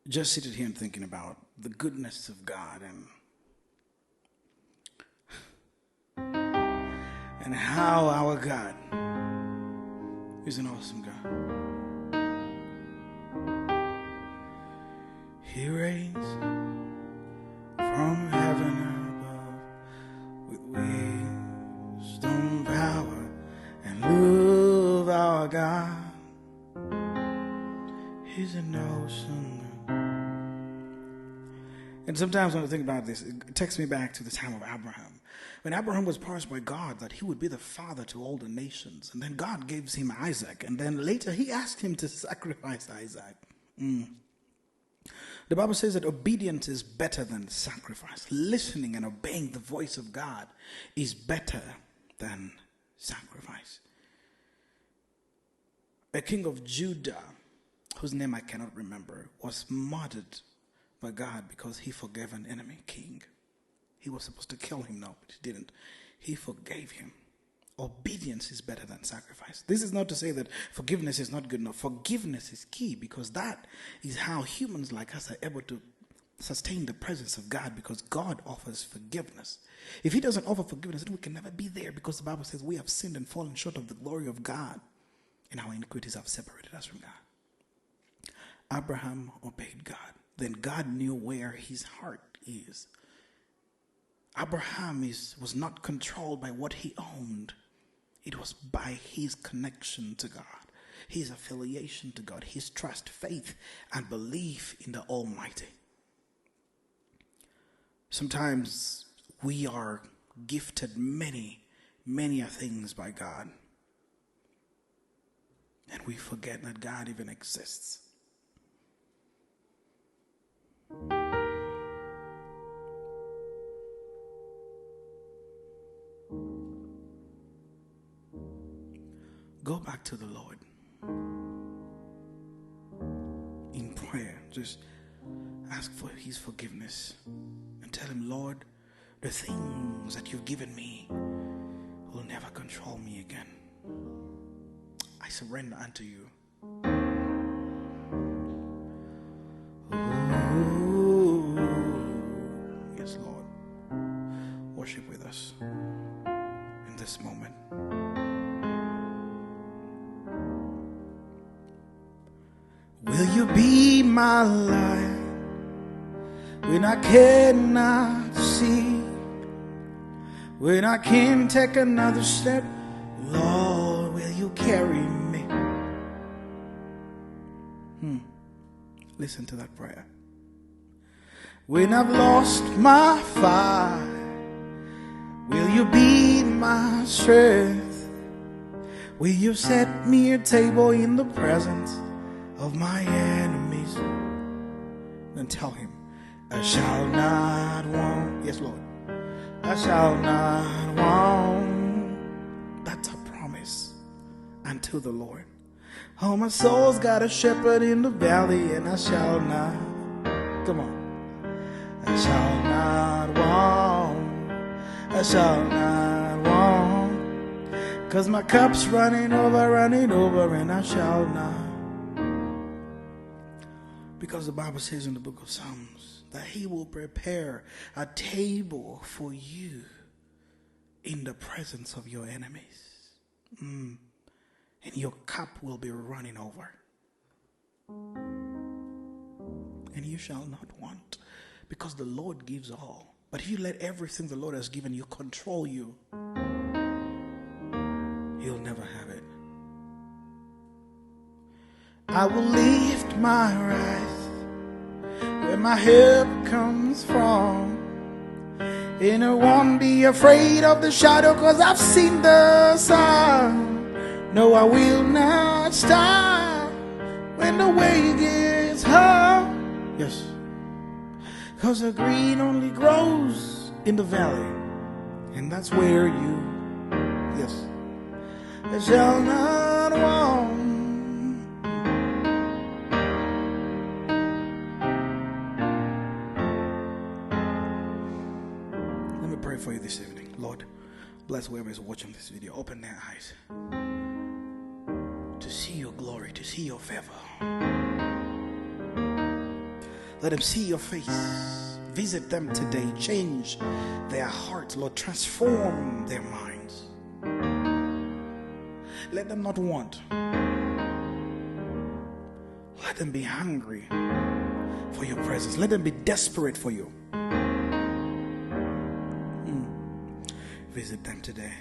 just seated here and thinking about the goodness of God and how our God is an awesome God. He reigns from heaven above with wisdom, power, and love. Our God is an awesome God. And sometimes when I think about this, it takes me back to the time of Abraham. When Abraham was promised by God that he would be the father to all the nations. And then God gives him Isaac. And then later he asked him to sacrifice Isaac. The Bible says that obedience is better than sacrifice. Listening and obeying the voice of God is better than sacrifice. A king of Judah, whose name I cannot remember, was martyred by God because he forgave an enemy king. He was supposed to kill him, no, but he didn't. He forgave him. Obedience is better than sacrifice. This is not to say that forgiveness is not good enough. Forgiveness is key because that is how humans like us are able to sustain the presence of God, because God offers forgiveness. If he doesn't offer forgiveness, then we can never be there, because the Bible says we have sinned and fallen short of the glory of God, and our iniquities have separated us from God. Abraham obeyed God. Then God knew where his heart is. Abraham was not controlled by what he owned. It was by his connection to God, his affiliation to God, his trust, faith, and belief in the Almighty. Sometimes we are gifted many things by God, and we forget that God even exists. Go back to the Lord in prayer. Just ask for his forgiveness and tell him, Lord, the things that you've given me will never control me again. I surrender unto you. Ooh, yes, Lord. Worship with us in this moment. Will you be my light when I cannot see? When I can't take another step, Lord, will you carry me? Listen to that prayer. When I've lost my fight, will you be my strength? Will you set me a table in the presence of my enemies? Then tell him, I shall not want. Yes, Lord. I shall not want. That's a promise unto the Lord. Oh, my soul's got a shepherd in the valley, and I shall not. Come on. I shall not want. I shall not want. 'Cause my cup's running over, and I shall not. Because the Bible says in the book of Psalms that he will prepare a table for you in the presence of your enemies. And your cup will be running over. And you shall not want. Because the Lord gives all. But if you let everything the Lord has given you control you, you'll never have it. I will lift my eyes where my help comes from, and I won't be afraid of the shadow, 'cause I've seen the sun. No, I will not stop when the way gets hard. Yes, 'cause the green only grows in the valley, and that's where you, yes, I shall not want. For you this evening. Lord, bless whoever is watching this video. Open their eyes to see your glory, to see your favor. Let them see your face. Visit them today. Change their hearts, Lord. Transform their minds. Let them not want. Let them be hungry for your presence. Let them be desperate for you. Visit them today.